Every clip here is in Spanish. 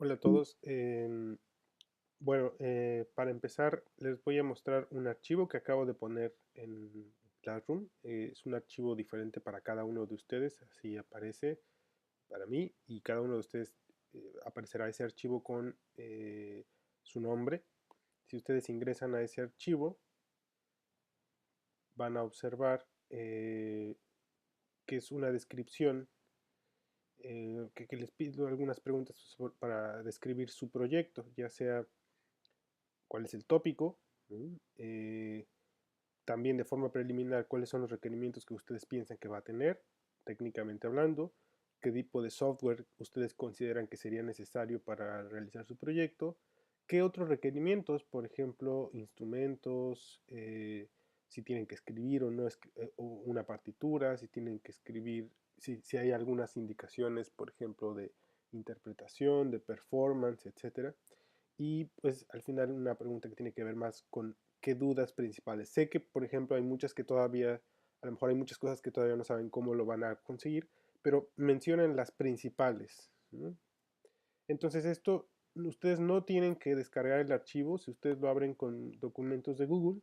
Hola a todos. Para empezar les voy a mostrar un archivo que acabo de poner en Classroom. Es un archivo diferente para cada uno de ustedes, así aparece para mí y cada uno de ustedes aparecerá ese archivo con su nombre. Si ustedes ingresan a ese archivo van a observar que es una descripción que les pido algunas preguntas para describir su proyecto, ya sea cuál es el tópico, ¿no? También de forma preliminar cuáles son los requerimientos que ustedes piensan que va a tener, técnicamente hablando, qué tipo de software ustedes consideran que sería necesario para realizar su proyecto, qué otros requerimientos, por ejemplo, instrumentos, si tienen que escribir o no o una partitura, si tienen que escribir, si hay algunas indicaciones, por ejemplo, de interpretación, de performance, etcétera. Y pues al final una pregunta que tiene que ver más con qué dudas principales. Sé que, por ejemplo, hay muchas que todavía, a lo mejor hay muchas cosas que todavía no saben cómo lo van a conseguir, pero mencionan las principales, ¿no? Entonces esto, ustedes no tienen que descargar el archivo si ustedes lo abren con documentos de Google.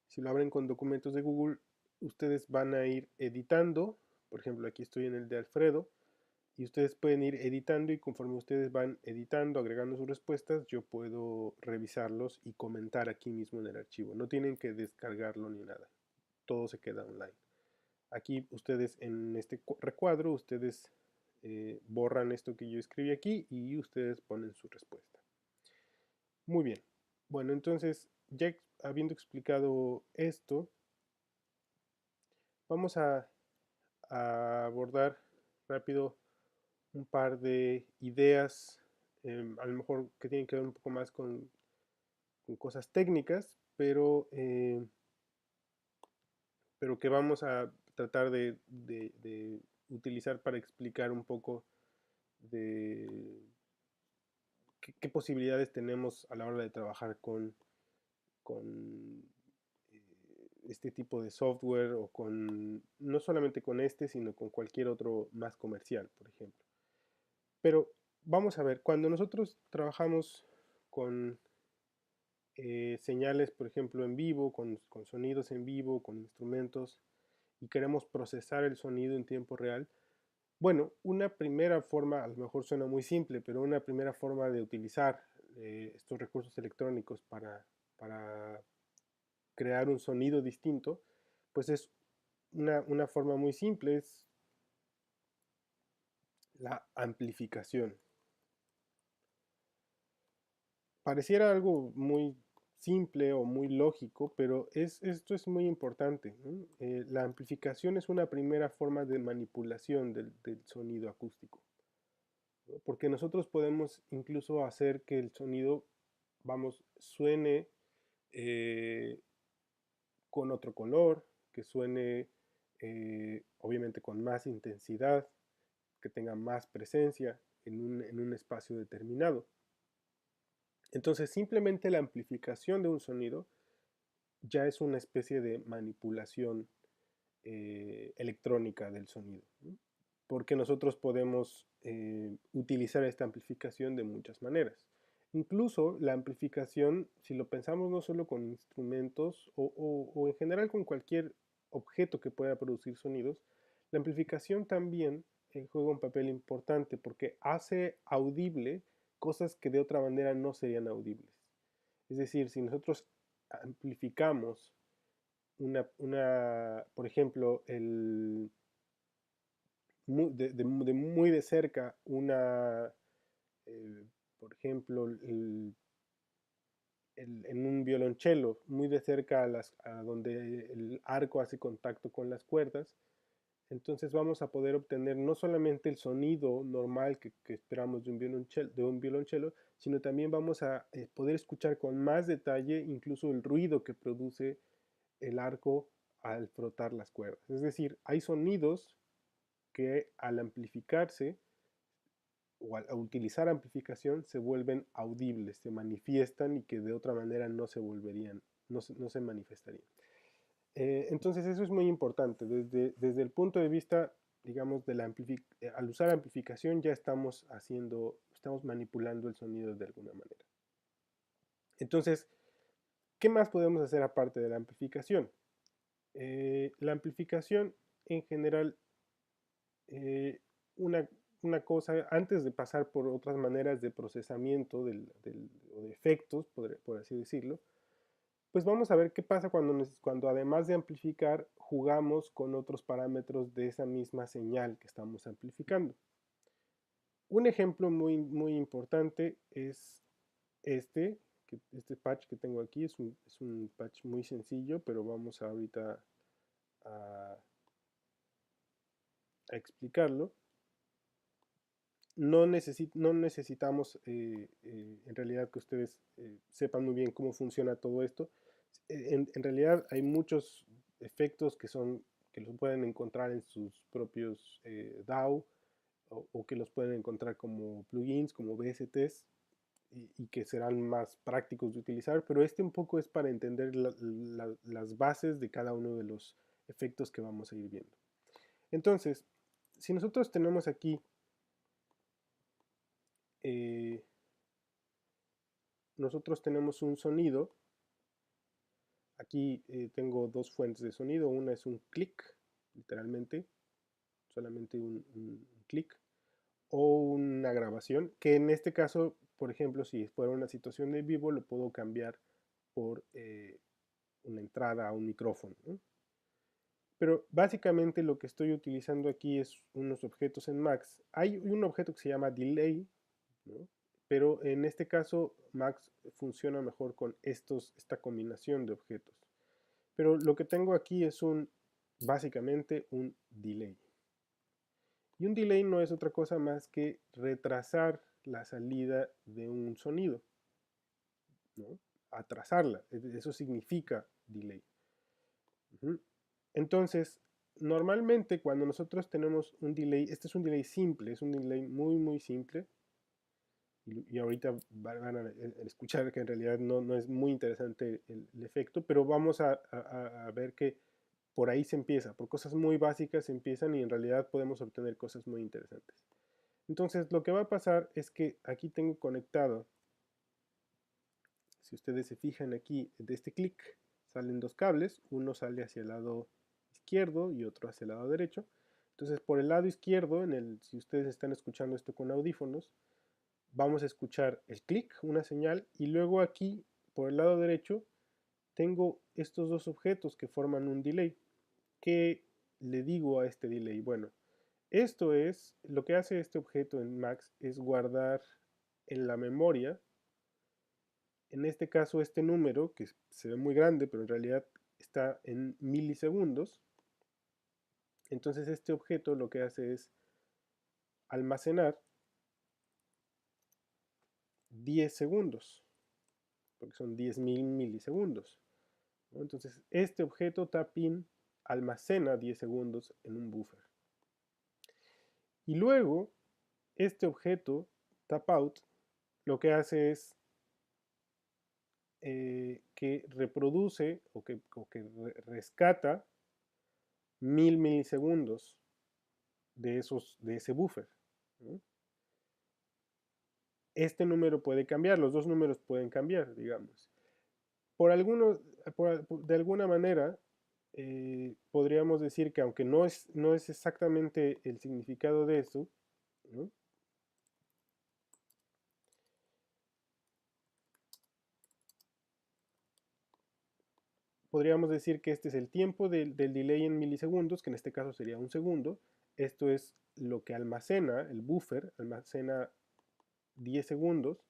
Si lo abren con documentos de Google, ustedes van a ir editando. Por ejemplo, aquí estoy en el de Alfredo y ustedes pueden ir editando y conforme ustedes van editando, agregando sus respuestas, yo puedo revisarlos y comentar aquí mismo en el archivo. No tienen que descargarlo ni nada, todo se queda online. Aquí ustedes en este recuadro, ustedes borran esto que yo escribí aquí y ustedes ponen su respuesta. Muy bien, bueno, entonces ya habiendo explicado esto, vamos a abordar rápido un par de ideas, a lo mejor que tienen que ver un poco más con cosas técnicas, pero que vamos a tratar de utilizar para explicar un poco de qué posibilidades tenemos a la hora de trabajar con este tipo de software o con, no solamente con este, sino con cualquier otro más comercial, por ejemplo. Pero vamos a ver, cuando nosotros trabajamos con señales, por ejemplo, en vivo, con sonidos en vivo, con instrumentos, y queremos procesar el sonido en tiempo real, bueno, una primera forma, a lo mejor suena muy simple, pero una primera forma de utilizar estos recursos electrónicos para crear un sonido distinto, pues es una forma muy simple, es la amplificación. Pareciera algo muy simple o muy lógico, pero esto es muy importante, ¿no? La amplificación es una primera forma de manipulación del sonido acústico, ¿no? Porque nosotros podemos incluso hacer que el sonido, vamos, suene eh, con otro color, que suene obviamente con más intensidad, que tenga más presencia en un espacio determinado. Entonces, simplemente la amplificación de un sonido ya es una especie de manipulación electrónica del sonido, ¿no? Porque nosotros podemos utilizar esta amplificación de muchas maneras. Incluso la amplificación, si lo pensamos no solo con instrumentos o en general con cualquier objeto que pueda producir sonidos, la amplificación también juega un papel importante porque hace audible cosas que de otra manera no serían audibles. Es decir, si nosotros amplificamos por ejemplo, muy de cerca eh, por ejemplo, en un violonchelo, muy de cerca a donde el arco hace contacto con las cuerdas, entonces vamos a poder obtener no solamente el sonido normal que esperamos de un violonchelo, sino también vamos a poder escuchar con más detalle incluso el ruido que produce el arco al frotar las cuerdas. Es decir, hay sonidos que al amplificarse o al utilizar amplificación se vuelven audibles, se manifiestan y que de otra manera no se volverían, no se manifestarían. Entonces eso es muy importante desde el punto de vista digamos, al usar amplificación ya estamos manipulando el sonido de alguna manera. Entonces, ¿qué más podemos hacer aparte de la amplificación? La amplificación en general, eh, una, una cosa, antes de pasar por otras maneras de procesamiento o de efectos, por así decirlo, pues vamos a ver qué pasa cuando además de amplificar, jugamos con otros parámetros de esa misma señal que estamos amplificando. Un ejemplo muy importante es este, este patch que tengo aquí. Es un patch muy sencillo, pero vamos ahorita a, a explicarlo. No necesitamos en realidad que ustedes sepan muy bien cómo funciona todo esto. En realidad hay muchos efectos que los pueden encontrar en sus propios DAW o que los pueden encontrar como plugins, como VSTs y que serán más prácticos de utilizar, pero este un poco es para entender las bases de cada uno de los efectos que vamos a ir viendo. Entonces, si nosotros tenemos aquí nosotros tenemos un sonido. Aquí tengo dos fuentes de sonido. Una es un clic, literalmente, solamente un clic, o una grabación, que en este caso, por ejemplo, si fuera una situación de vivo, lo puedo cambiar por una entrada a un micrófono, ¿no? Pero básicamente lo que estoy utilizando aquí es unos objetos en Max. Hay un objeto que se llama delay, ¿no? Pero en este caso Max funciona mejor con esta combinación de objetos. Pero lo que tengo aquí es básicamente un delay. Y un delay no es otra cosa más que retrasar la salida de un sonido, ¿no? Atrasarla, eso significa delay. Entonces, normalmente cuando nosotros tenemos un delay, este es un delay simple, es un delay muy simple, y ahorita van a escuchar que en realidad no es muy interesante el efecto, pero vamos a ver que por ahí se empieza, por cosas muy básicas se empiezan y en realidad podemos obtener cosas muy interesantes. Entonces lo que va a pasar es que aquí tengo conectado, si ustedes se fijan aquí, de este clic salen dos cables, uno sale hacia el lado izquierdo y otro hacia el lado derecho. Entonces por el lado izquierdo, si ustedes están escuchando esto con audífonos, vamos a escuchar el clic, una señal, y luego aquí, por el lado derecho, tengo estos dos objetos que forman un delay. ¿Qué le digo a este delay? Bueno, esto es, lo que hace este objeto en Max es guardar en la memoria, en este caso este número, que se ve muy grande, pero en realidad está en milisegundos. Entonces este objeto lo que hace es almacenar 10 segundos, porque son 10.000 milisegundos, ¿no? Entonces este objeto tapin almacena 10 segundos en un buffer. Y luego este objeto tapout lo que hace es que reproduce o que rescata 1000 milisegundos de ese buffer, ¿no? Este número puede cambiar, los dos números pueden cambiar, digamos. Por algunos, de alguna manera, podríamos decir que aunque no es exactamente el significado de eso, ¿no? Podríamos decir que este es el tiempo del delay en milisegundos, que en este caso sería un segundo. Esto es lo que almacena, el buffer almacena 10 segundos,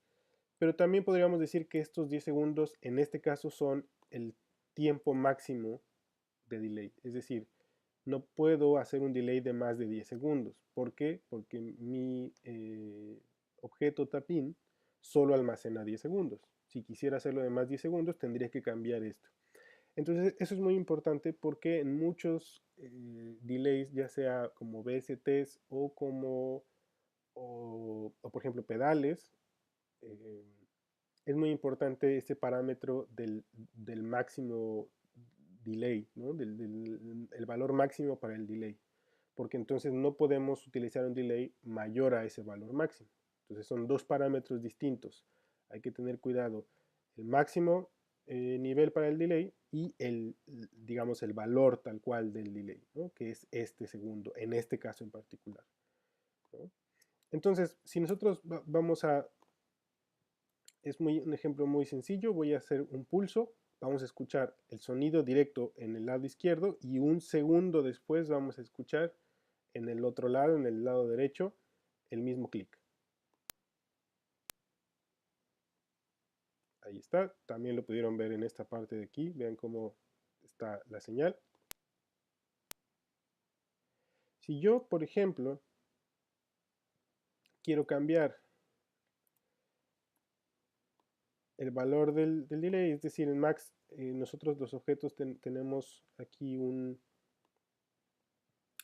pero también podríamos decir que estos 10 segundos en este caso son el tiempo máximo de delay. Es decir, no puedo hacer un delay de más de 10 segundos. ¿Por qué? Porque mi objeto tapin solo almacena 10 segundos. Si quisiera hacerlo de más 10 segundos, tendría que cambiar esto. Entonces, eso es muy importante porque en muchos delays, ya sea como VSTs o por ejemplo, pedales, eh, es muy importante este parámetro del máximo delay, ¿no? El valor máximo para el delay. porque entonces no podemos utilizar un delay mayor a ese valor máximo. Entonces son dos parámetros distintos. Hay que tener cuidado. El máximo nivel para el delay y digamos, el valor tal cual del delay, ¿no? Que es este segundo, en este caso en particular, ¿no? Entonces, si nosotros vamos a... Es un ejemplo muy sencillo. Voy a hacer un pulso. Vamos a escuchar el sonido directo en el lado izquierdo y un segundo después vamos a escuchar en el otro lado, en el lado derecho, el mismo clic. Ahí está. También lo pudieron ver en esta parte de aquí. Vean cómo está la señal. Si yo, por ejemplo, quiero cambiar el valor del delay, es decir, en Max, nosotros los objetos tenemos aquí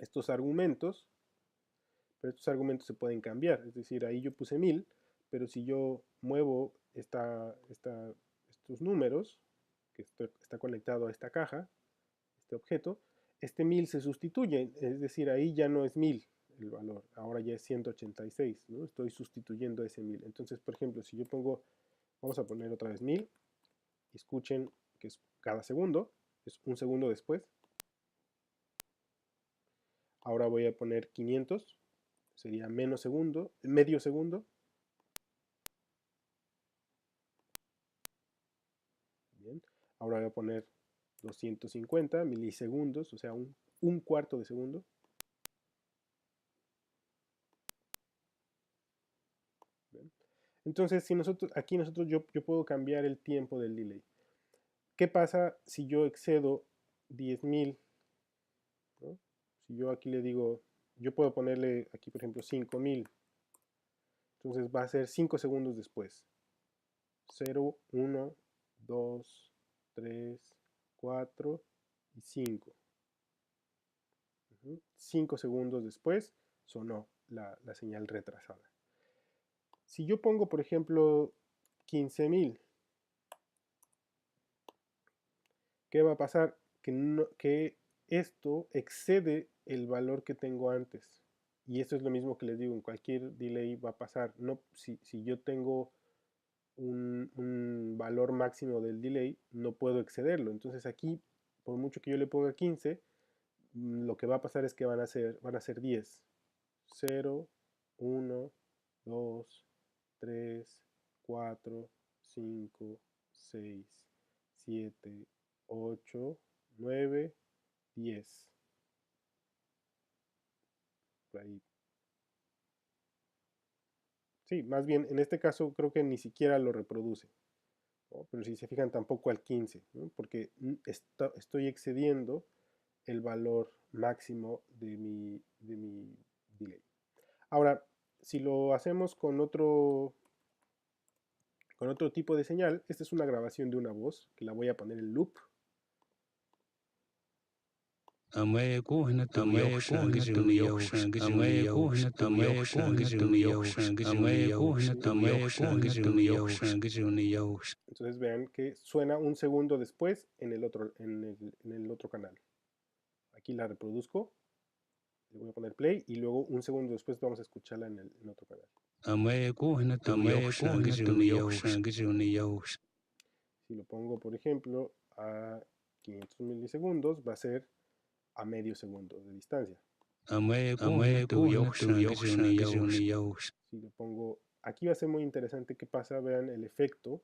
estos argumentos, pero estos argumentos se pueden cambiar. Es decir, ahí yo puse 1000, pero si yo muevo estos números, que está conectado a esta caja, este objeto, este 1000 se sustituye, es decir, ahí ya no es 1000 el valor, ahora ya es 186, ¿no? Estoy sustituyendo ese 1000. Entonces, por ejemplo, si yo pongo, vamos a poner otra vez 1000, escuchen que es cada segundo, es un segundo después. Ahora voy a poner 500, sería medio segundo. Bien. Ahora voy a poner 250 milisegundos, o sea, un cuarto de segundo. Bien. Entonces, si aquí yo puedo cambiar el tiempo del delay. ¿Qué pasa si yo excedo 10.000? ¿No? Si yo aquí le digo, yo puedo ponerle aquí, por ejemplo, 5.000. Entonces va a ser 5 segundos después. 0, 1, 2, 3, 4 y 5. 5 segundos después sonó la señal retrasada. Si yo pongo, por ejemplo, 15.000, ¿qué va a pasar? Que esto excede el valor que tengo antes. Y esto es lo mismo que les digo, en cualquier delay va a pasar. No, si yo tengo un valor máximo del delay, no puedo excederlo. Entonces aquí, por mucho que yo le ponga 15, lo que va a pasar es que van a ser 10. 0, 1, 2, 3, 4, 5, 6, 7, 8, 9, 10. Por ahí. Sí, más bien en este caso creo que ni siquiera lo reproduce, ¿no? Pero si se fijan tampoco al 15, ¿no? Porque estoy excediendo el valor máximo de mi delay. Ahora, si lo hacemos con otro tipo de señal, esta es una grabación de una voz que la voy a poner en loop. Entonces vean que suena un segundo después en el otro canal. Aquí la reproduzco, le voy a poner play y luego un segundo después vamos a escucharla en otro canal. Si lo pongo, por ejemplo, a 500 milisegundos, va a ser a medio segundo de distancia. Si lo pongo, aquí va a ser muy interesante qué pasa, vean el efecto.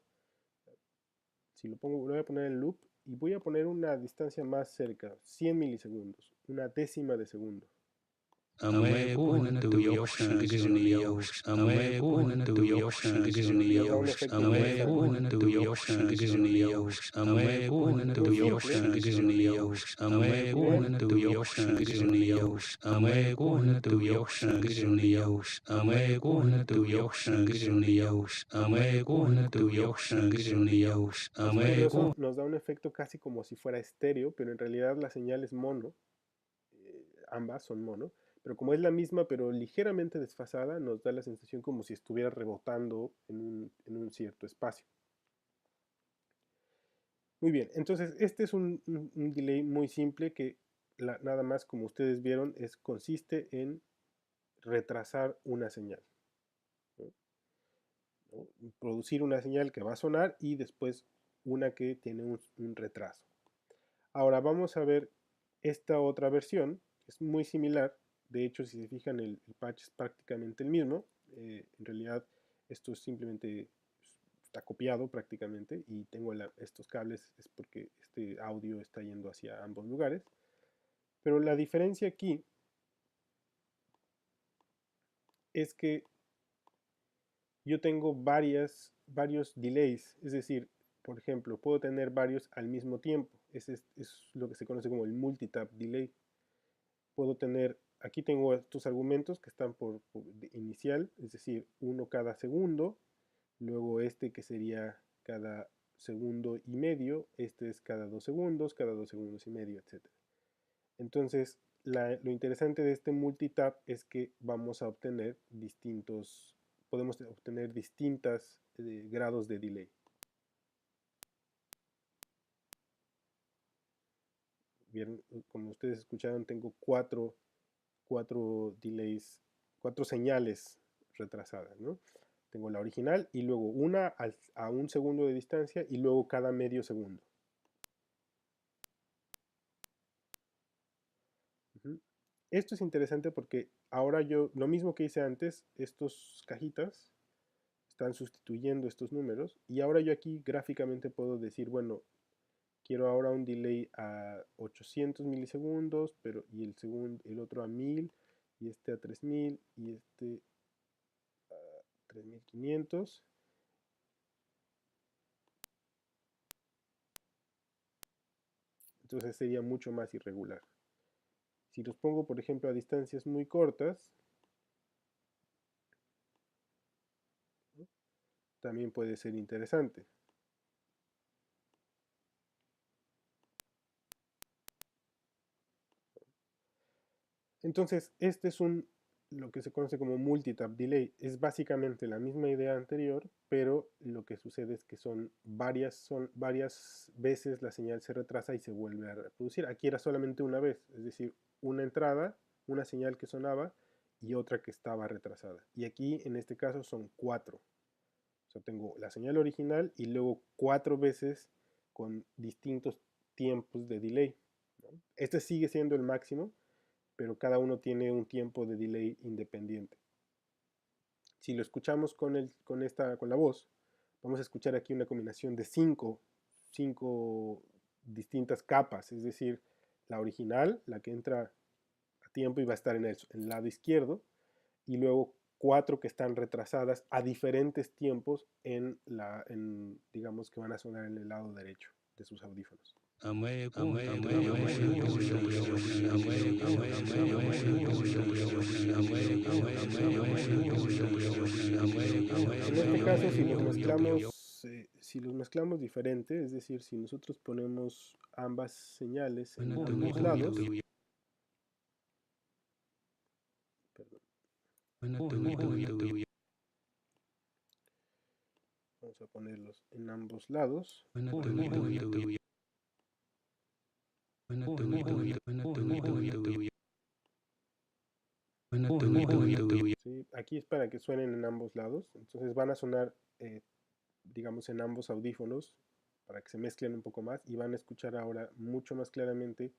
Si lo pongo, lo voy a poner en loop y voy a poner una distancia más cerca, 100 milisegundos, una décima de segundo. Nos da un efecto nos da un efecto casi como si fuera estéreo, pero en realidad la señal es mono. Ambas son mono, pero como es la misma pero ligeramente desfasada, nos da la sensación como si estuviera rebotando en un cierto espacio. Muy bien, entonces este es un delay muy simple que nada más, como ustedes vieron, consiste en retrasar una señal, ¿no? ¿No? Producir una señal que va a sonar y después una que tiene un retraso. Ahora vamos a ver esta otra versión, es muy similar. De hecho, si se fijan, el patch es prácticamente el mismo. En realidad, esto simplemente está copiado prácticamente, y tengo estos cables es porque este audio está yendo hacia ambos lugares. Pero la diferencia aquí es que yo tengo varios delays, es decir, por ejemplo, puedo tener varios al mismo tiempo. Es lo que se conoce como el multitap delay. Puedo tener, aquí tengo estos argumentos que están por inicial, es decir, uno cada segundo, luego este que sería cada segundo y medio, este es cada 2 segundos, cada 2 segundos y medio, etc. Entonces, lo interesante de este multitap es que vamos a obtener podemos obtener distintos grados de delay. Bien, como ustedes escucharon, tengo cuatro delays, 4 señales retrasadas, ¿no? Tengo la original y luego una a 1 segundo de distancia y luego cada medio segundo. Esto es interesante porque ahora lo mismo que hice antes, estos cajitas están sustituyendo estos números, y ahora yo aquí gráficamente puedo decir, bueno, quiero ahora un delay a 800 milisegundos, y el otro a 1000, y este a 3000, y este a 3500. Entonces sería mucho más irregular. Si los pongo, por ejemplo, a distancias muy cortas, ¿no?, también puede ser interesante. Entonces, este es lo que se conoce como multitap delay. Es básicamente la misma idea anterior, pero lo que sucede es que son varias veces la señal se retrasa y se vuelve a reproducir. Aquí era solamente una vez, es decir, una entrada, una señal que sonaba y otra que estaba retrasada. Y aquí, en este caso, son 4. O sea, tengo la señal original y luego 4 veces con distintos tiempos de delay, ¿no? Este sigue siendo el máximo, pero cada uno tiene un tiempo de delay independiente. Si lo escuchamos con la voz, vamos a escuchar aquí una combinación de 5 distintas capas, es decir, la original, la que entra a tiempo y va a estar en el lado izquierdo, y luego 4 que están retrasadas a diferentes tiempos digamos que van a sonar en el lado derecho de sus audífonos. En este caso, si los mezclamos diferente, es decir, si nosotros ponemos ambas señales en ambos lados, vamos a ponerlos en ambos lados. ¿Sí? Aquí es para que suenen en ambos lados, entonces van a sonar, digamos, en ambos audífonos para que se mezclen un poco más, y van a escuchar ahora mucho más claramente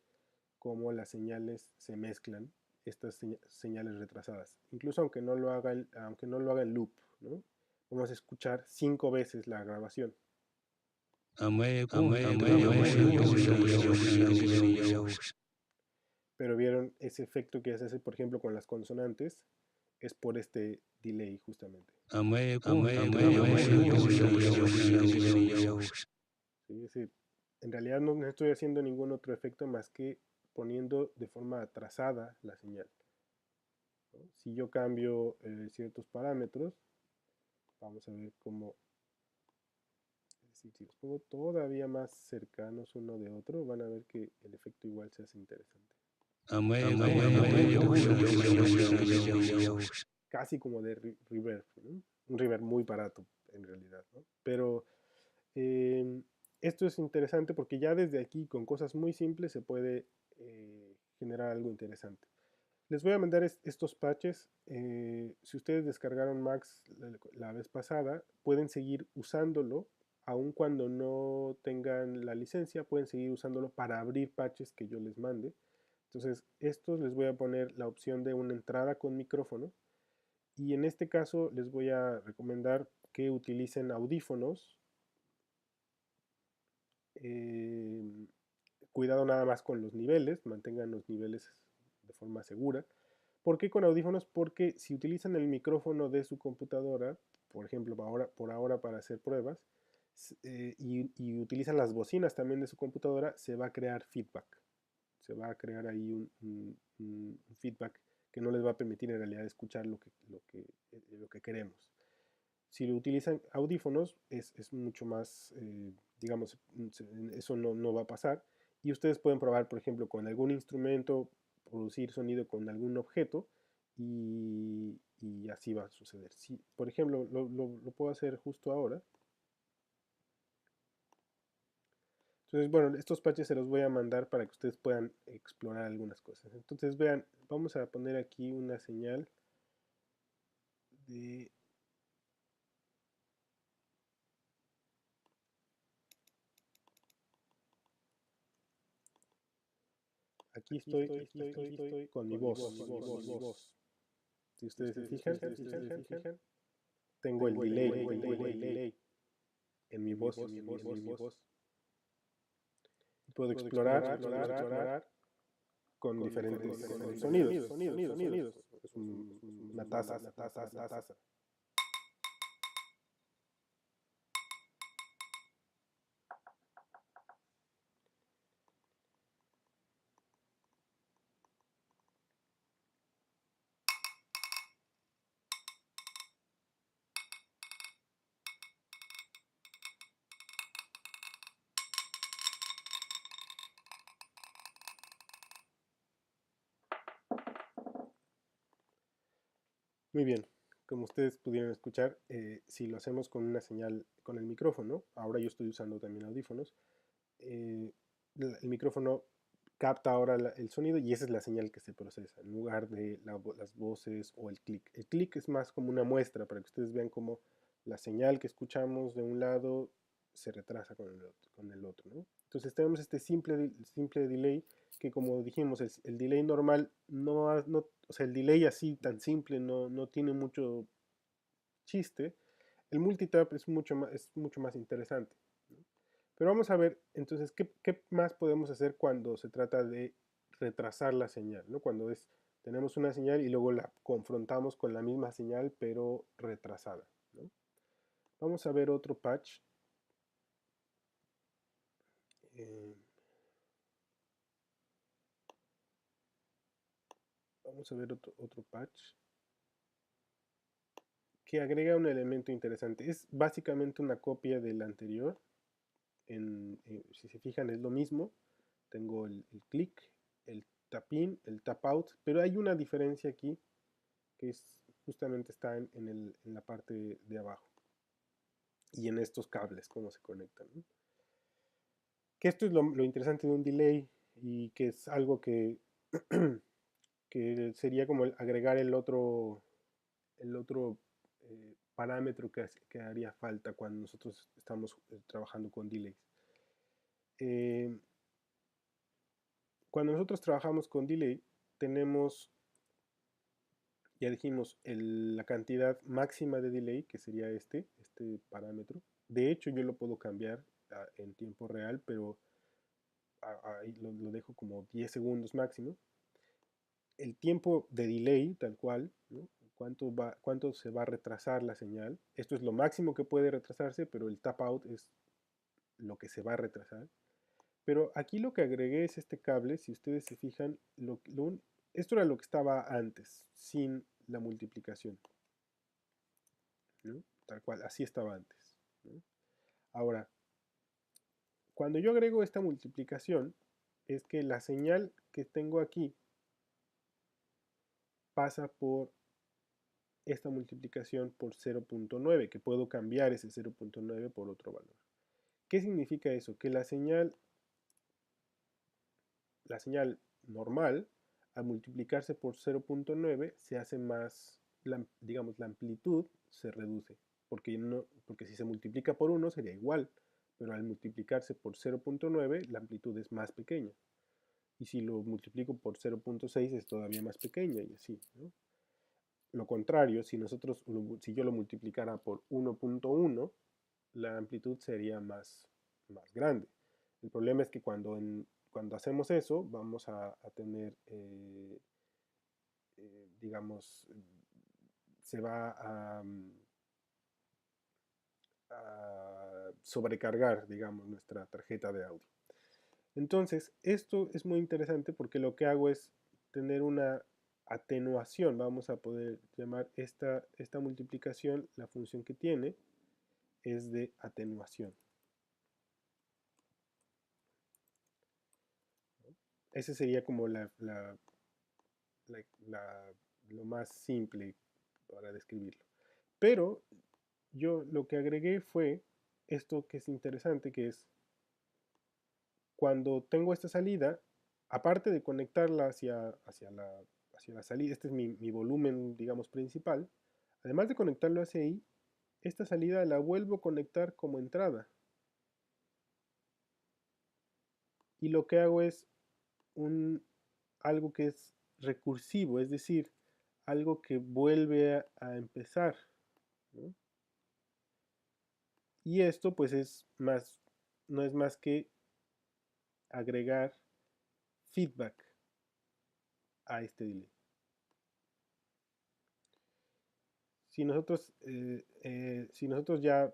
cómo las señales se mezclan, estas señales retrasadas. Incluso aunque no lo haga el loop, ¿no?, vamos a escuchar 5 veces la grabación. Pero vieron ese efecto que se hace, por ejemplo, con las consonantes, es por este delay justamente. ¿Sí? Es decir, en realidad no estoy haciendo ningún otro efecto más que poniendo de forma atrasada la señal, ¿no? Si yo cambio ciertos parámetros, vamos a ver cómo, es decir, si los pongo todavía más cercanos uno de otro, van a ver que el efecto igual se hace interesante. Casi como de reverb, ¿no? Un reverb muy barato en realidad, ¿no? Pero esto es interesante porque ya desde aquí, con cosas muy simples, se puede generar algo interesante. Les voy a mandar estos patches. Si ustedes descargaron Max la vez pasada, pueden seguir usándolo, aun cuando no tengan la licencia, pueden seguir usándolo para abrir patches que yo les mande. Entonces, estos les voy a poner la opción de una entrada con micrófono. Y en este caso les voy a recomendar que utilicen audífonos. Cuidado nada más con los niveles, mantengan los niveles de forma segura. ¿Por qué con audífonos? Porque si utilizan el micrófono de su computadora, por ejemplo, por ahora para hacer pruebas, y utilizan las bocinas también de su computadora, se va a crear feedback. Se va a crear ahí un feedback que no les va a permitir en realidad escuchar lo que queremos. Si lo utilizan audífonos, es mucho más, digamos, eso no va a pasar. Y ustedes pueden probar, por ejemplo, con algún instrumento, producir sonido con algún objeto y así va a suceder. Si, por ejemplo, lo puedo hacer justo ahora. Entonces, bueno, estos patches se los voy a mandar para que ustedes puedan explorar algunas cosas. Entonces, vean, vamos a poner aquí una señal de... Aquí estoy con mi voz. Si ustedes se fijan, tengo el delay en mi voz. Puedo explorar con diferentes sonidos. Es una taza. Muy bien, como ustedes pudieron escuchar, si lo hacemos con una señal con el micrófono, ahora yo estoy usando también audífonos, el micrófono capta ahora el sonido y esa es la señal que se procesa, en lugar de las voces o el clic. El clic es más como una muestra para que ustedes vean cómo la señal que escuchamos de un lado se retrasa con el otro, ¿no? Entonces tenemos este simple delay que, como dijimos, el delay normal o sea, el delay así tan simple no tiene mucho chiste. El multitap es mucho más interesante, ¿no? Pero vamos a ver entonces qué más podemos hacer cuando se trata de retrasar la señal, ¿no? Cuando tenemos una señal y luego la confrontamos con la misma señal pero retrasada, ¿no? Vamos a ver otro patch. Eh, vamos a ver otro patch que agrega un elemento interesante. Es básicamente una copia del anterior. Si se fijan es lo mismo. Tengo el click, el tap in, el tap out, pero hay una diferencia aquí que justamente está en la parte de abajo y en estos cables, cómo se conectan, ¿no? Que esto es lo interesante de un delay y que es algo que sería como agregar el otro parámetro que haría falta cuando nosotros estamos trabajando con delays. Eh, Cuando nosotros trabajamos con delay, tenemos, ya dijimos, la cantidad máxima de delay, que sería este parámetro. De hecho, yo lo puedo cambiar en tiempo real, pero ahí lo dejo como 10 segundos máximo. El tiempo de delay, tal cual, ¿no? ¿Cuánto se va a retrasar la señal? Esto es lo máximo que puede retrasarse, pero el tap out es lo que se va a retrasar. Pero aquí lo que agregué es este cable. Si ustedes se fijan, esto era lo que estaba antes, sin la multiplicación, ¿no? Tal cual, así estaba antes, ¿no? Ahora, cuando yo agrego esta multiplicación, es que la señal que tengo aquí pasa por esta multiplicación por 0.9, que puedo cambiar ese 0.9 por otro valor. ¿Qué significa eso? Que la señal normal, al multiplicarse por 0.9 se hace más, digamos, la amplitud se reduce, porque si se multiplica por 1 sería igual, pero al multiplicarse por 0.9 la amplitud es más pequeña. Y si lo multiplico por 0.6 es todavía más pequeña y así, ¿no? Lo contrario, si yo lo multiplicara por 1.1, la amplitud sería más grande. El problema es que cuando hacemos eso, vamos a tener, digamos, se va a sobrecargar, digamos, nuestra tarjeta de audio. Entonces, esto es muy interesante porque lo que hago es tener una atenuación. Vamos a poder llamar esta multiplicación, la función que tiene es de atenuación. Ese sería como lo más simple para describirlo. Pero yo lo que agregué fue esto que es interesante, que es cuando tengo esta salida, aparte de conectarla hacia la salida, este es mi volumen, digamos, principal, además de conectarlo hacia ahí, esta salida la vuelvo a conectar como entrada. Y lo que hago es algo que es recursivo, es decir, algo que vuelve a empezar, ¿no? Y esto pues no es más que agregar feedback a este delay. Si nosotros ya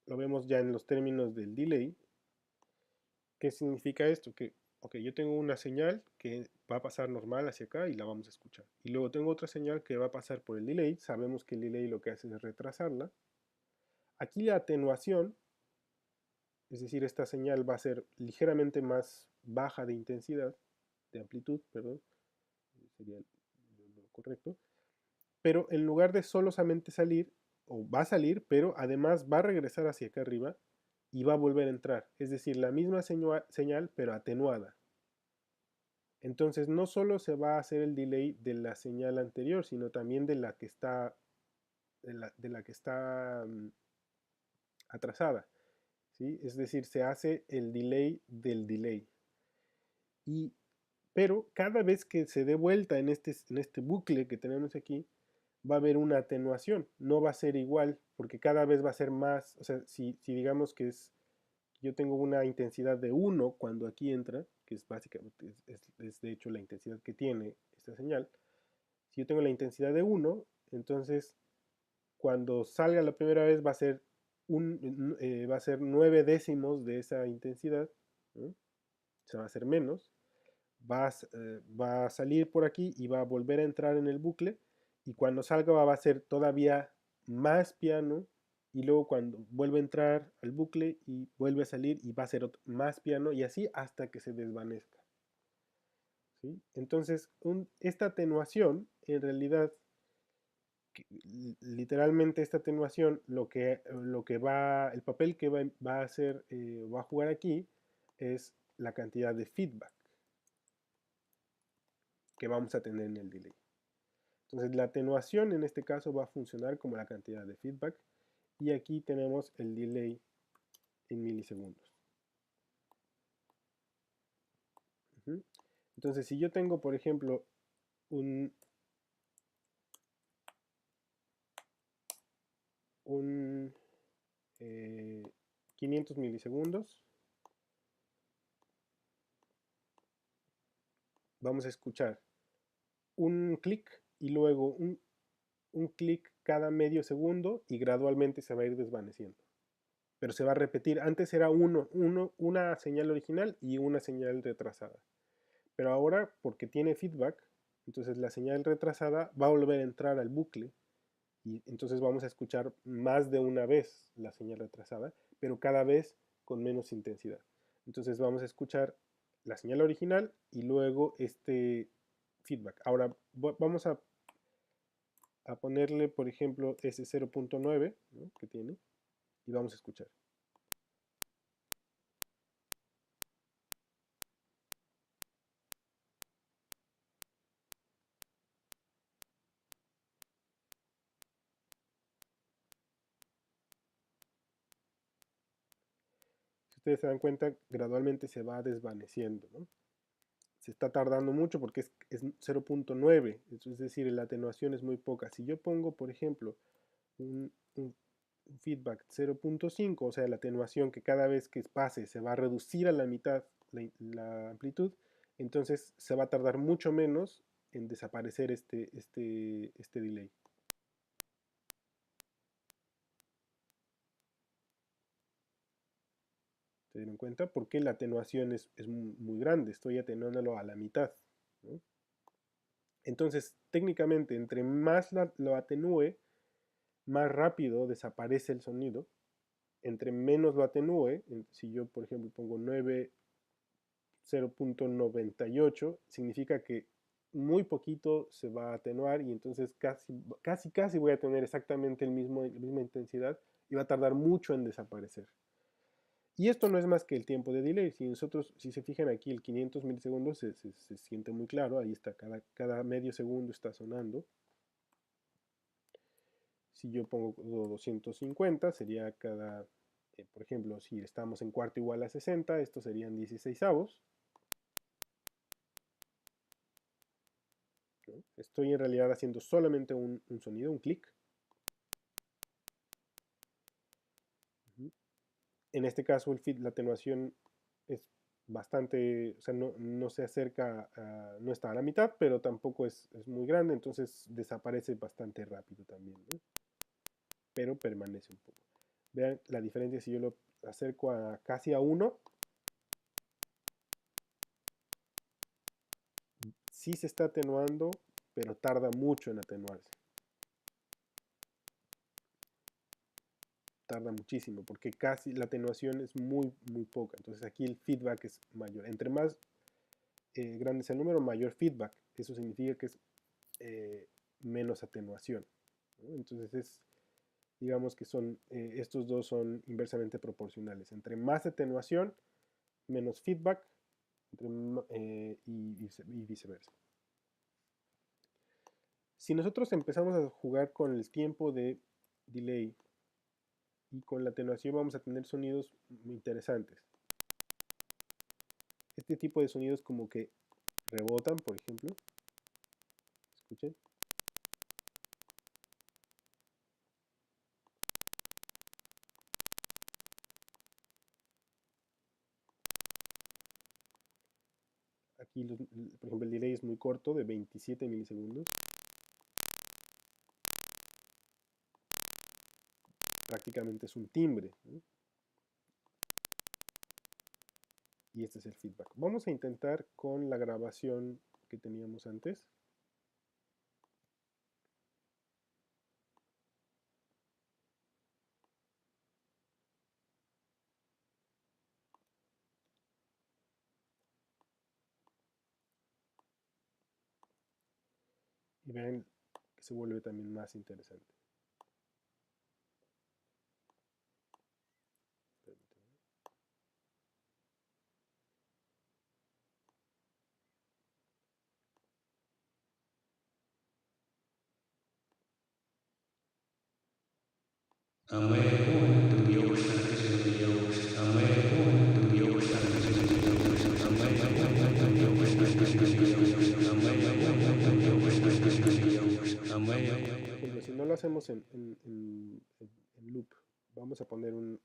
lo vemos ya en los términos del delay, ¿qué significa esto? Que, ok, yo tengo una señal que va a pasar normal hacia acá y la vamos a escuchar. Y luego tengo otra señal que va a pasar por el delay. Sabemos que el delay lo que hace es retrasarla. Aquí la atenuación, es decir, esta señal va a ser ligeramente más baja de intensidad, de amplitud, perdón, sería lo correcto. Pero en lugar de solamente salir, o va a salir, pero además va a regresar hacia acá arriba y va a volver a entrar. Es decir, la misma señal, pero atenuada. Entonces no solo se va a hacer el delay de la señal anterior, sino también de la que está, atrasada. ¿Sí? Es decir, se hace el delay del delay. Pero cada vez que se dé vuelta en este bucle que tenemos aquí, va a haber una atenuación. No va a ser igual, porque cada vez va a ser más. O sea, si digamos que yo tengo una intensidad de 1 cuando aquí entra, que es básicamente, es de hecho la intensidad que tiene esta señal. Si yo tengo la intensidad de 1, entonces cuando salga la primera vez va a ser 9 décimos de esa intensidad, ¿no? O sea, va a ser menos. Va a salir por aquí y va a volver a entrar en el bucle, y cuando salga va a ser todavía más piano, y luego cuando vuelve a entrar al bucle y vuelve a salir y va a ser más piano, y así hasta que se desvanezca. ¿Sí? Entonces, esta atenuación, en realidad, literalmente esta atenuación, el papel que va a hacer, va a jugar aquí, es la cantidad de feedback que vamos a tener en el delay. Entonces la atenuación en este caso va a funcionar como la cantidad de feedback, y aquí tenemos el delay en milisegundos. Entonces si yo tengo, por ejemplo, un 500 milisegundos, vamos a escuchar un clic y luego un clic cada medio segundo, y gradualmente se va a ir desvaneciendo. Pero se va a repetir. Antes era una señal original y una señal retrasada. Pero ahora, porque tiene feedback, entonces la señal retrasada va a volver a entrar al bucle, y entonces vamos a escuchar más de una vez la señal retrasada, pero cada vez con menos intensidad. Entonces vamos a escuchar la señal original y luego este feedback. Ahora vamos a ponerle, por ejemplo, ese 0.9, ¿no?, que tiene, y vamos a escuchar. ustedes se dan cuenta, gradualmente se va desvaneciendo, ¿no? Se está tardando mucho porque es 0.9, es decir, la atenuación es muy poca. Si yo pongo, por ejemplo, un feedback 0.5, o sea, la atenuación que cada vez que pase se va a reducir a la mitad la amplitud, entonces se va a tardar mucho menos en desaparecer este delay. ¿Se dieron cuenta? Porque la atenuación es muy grande, estoy atenuándolo a la mitad, ¿no? Entonces, técnicamente, entre más lo atenúe, más rápido desaparece el sonido. Entre menos lo atenúe, si yo, por ejemplo, pongo 0.98, significa que muy poquito se va a atenuar y entonces casi voy a tener exactamente la misma intensidad y va a tardar mucho en desaparecer. Y esto no es más que el tiempo de delay. Si se fijan aquí, el 500 milisegundos se siente muy claro. Ahí está, cada medio segundo está sonando. Si yo pongo 250, sería por ejemplo, si estamos en cuarto igual a 60, estos serían 16avos. ¿No? Estoy en realidad haciendo solamente un sonido, un clic. En este caso, la atenuación es bastante, o sea, no se acerca, no está a la mitad, pero tampoco es muy grande, entonces desaparece bastante rápido también, ¿no? Pero permanece un poco. Vean la diferencia si yo lo acerco casi a 1, sí se está atenuando, pero tarda mucho en atenuarse. Tarda muchísimo, porque casi la atenuación es muy poca. Entonces aquí el feedback es mayor. Entre más grande es el número, mayor feedback. Eso significa que es menos atenuación, ¿no? Entonces digamos que estos dos son inversamente proporcionales. Entre más atenuación, menos feedback, y viceversa. Si nosotros empezamos a jugar con el tiempo de delay y con la atenuación, vamos a tener sonidos muy interesantes. Este tipo de sonidos como que rebotan, por ejemplo. Escuchen. Aquí, por ejemplo, el delay es muy corto, de 27 milisegundos. Prácticamente es un timbre, ¿no? Y este es el feedback. Vamos a intentar con la grabación que teníamos antes. Y vean que se vuelve también más interesante. Por ejemplo, si no lo hacemos en loop, vamos a poner un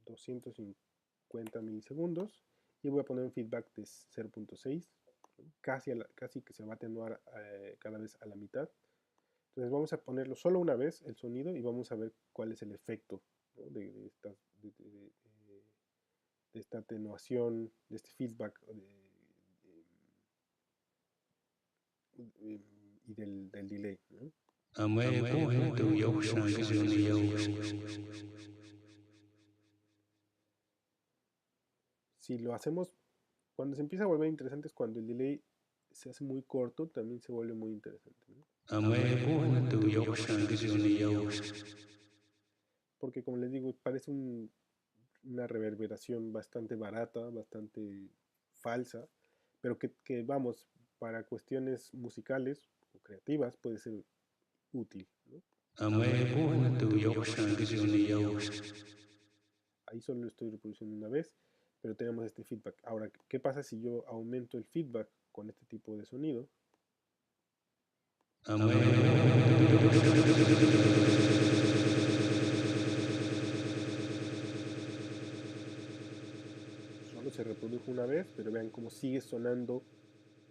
250 milisegundos y voy a poner un feedback de 0.6, casi que se va a atenuar cada vez a la mitad. Entonces vamos a ponerlo solo una vez el sonido y vamos a ver cuál es el efecto, ¿no? de esta atenuación, de este feedback y del delay, ¿no? Si lo hacemos, cuando se empieza a volver interesante es cuando el delay se hace muy corto, también se vuelve muy interesante, ¿no? Porque como les digo, parece una reverberación bastante barata, bastante falsa, pero que vamos, para cuestiones musicales o creativas puede ser útil, ¿no? ahí solo lo estoy reproduciendo una vez, pero tenemos este feedback. Ahora, ¿qué pasa si yo aumento el feedback con este tipo de sonido? Solo se reprodujo una vez, pero vean cómo sigue sonando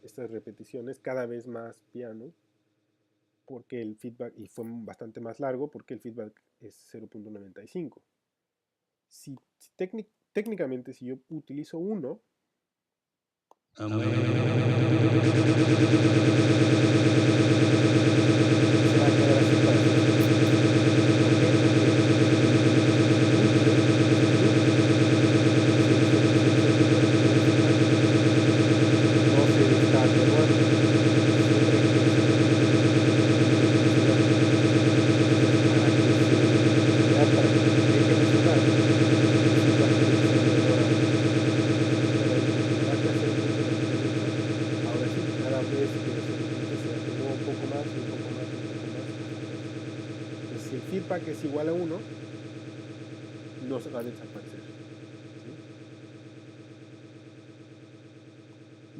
estas repeticiones cada vez más piano, porque el feedback, y fue bastante más largo, porque el feedback es 0.95. Si técnicamente, si yo utilizo uno, se va a quedar así para siempre. ¿Por qué? Porque este loop, no se está atenuando. Siempre que se repite disminuye la intensidad. Entonces, para que deje de sonar, el feedback tiene que ser menor a 1. Entonces ahora mismo, como baja a 0.98, ahora sí, cada vez que se repite se atenúa un poco más, un poco más, un poco más, hasta cero. Entonces, si el feedback es igual a 1, no se va a desaparecer, ¿sí?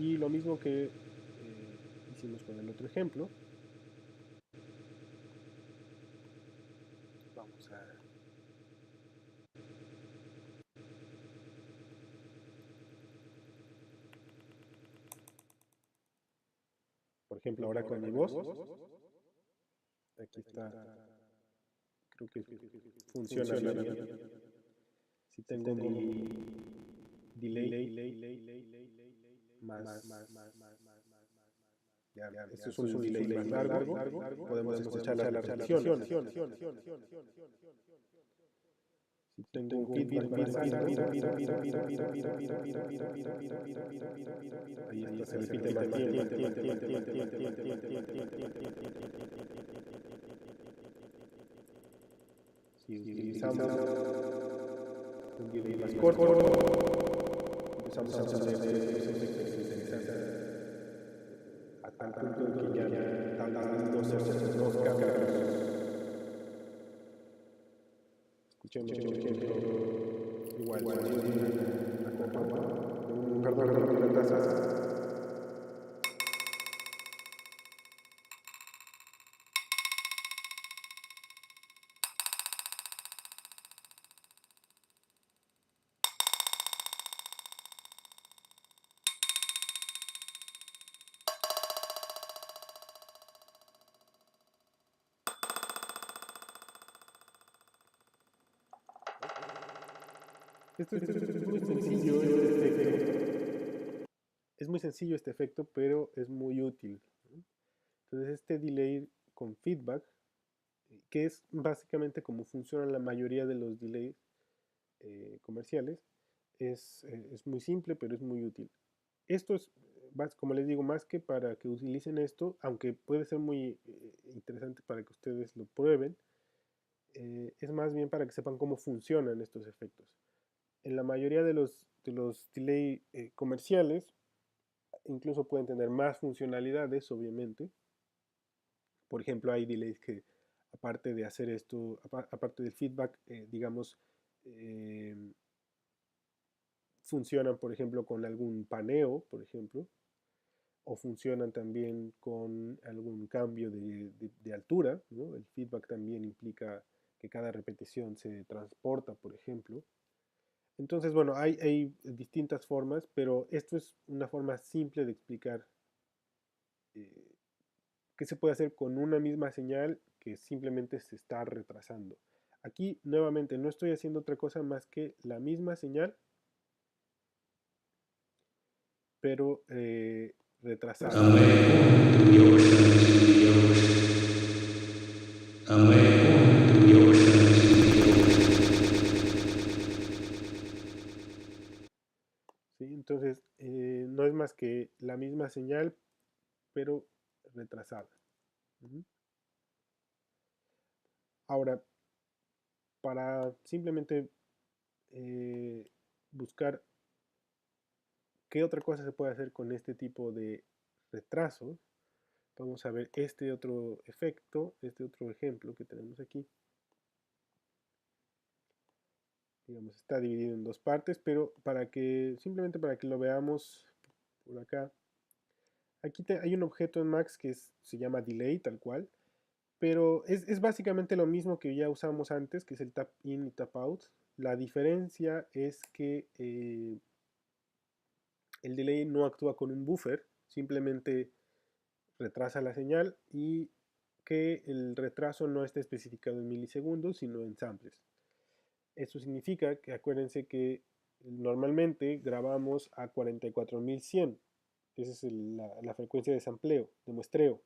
Y lo mismo que hicimos con el otro ejemplo. Vamos a... Por ejemplo, ahora con mi voz. Aquí está. Creo que funciona bien. Si tengo mi delay más... Ya, esto es un delay más largo. Podemos escuchar la repetición. Si tengo un feedback más fino, ahí está, se repite más tiempo. Si utilizamos un delay más corto, empezamos a tener estos efectos interesantes, a tal punto de que ya tal vez no se oyen los cambios. Escuchemos, por ejemplo, igual sonido de una copa, perdón, de una taza. Esto es muy sencillo, este efecto. Es muy sencillo este efecto, pero es muy útil. Entonces, este delay con feedback, que es básicamente como funcionan la mayoría de los delays comerciales, es muy simple, pero es muy útil. Esto es, como les digo, más que para que utilicen esto, aunque puede ser muy interesante para que ustedes lo prueben, es más bien para que sepan cómo funcionan estos efectos. En la mayoría de los delay comerciales, incluso pueden tener más funcionalidades, obviamente. Por ejemplo, hay delays que, aparte de hacer esto, aparte del feedback, digamos, eh, funcionan, por ejemplo, con algún paneo, por ejemplo, o funcionan también con algún cambio de altura, ¿no? El feedback también implica que cada repetición se transporta, por ejemplo. Entonces, bueno, hay distintas formas, pero esto es una forma simple de explicar eh, qué se puede hacer con una misma señal que simplemente se está retrasando. Aquí, nuevamente, no estoy haciendo otra cosa más que la misma señal, pero retrasada. ¿Sí? Entonces, no es más que la misma señal, pero retrasada. Ahora, para simplemente buscar qué otra cosa se puede hacer con este tipo de retrasos, vamos a ver este otro efecto, este otro ejemplo que tenemos aquí. digamos, está dividido en dos partes, pero simplemente para que lo veamos por acá, aquí hay un objeto en Max que se llama delay, tal cual, pero es básicamente lo mismo que ya usamos antes, que es el tap in y tap out. La diferencia es que el delay no actúa con un buffer, simplemente retrasa la señal y que el retraso no está especificado en milisegundos, sino en samples. Esto significa que acuérdense que normalmente grabamos a 44.100. Esa es la frecuencia de sampleo, de muestreo.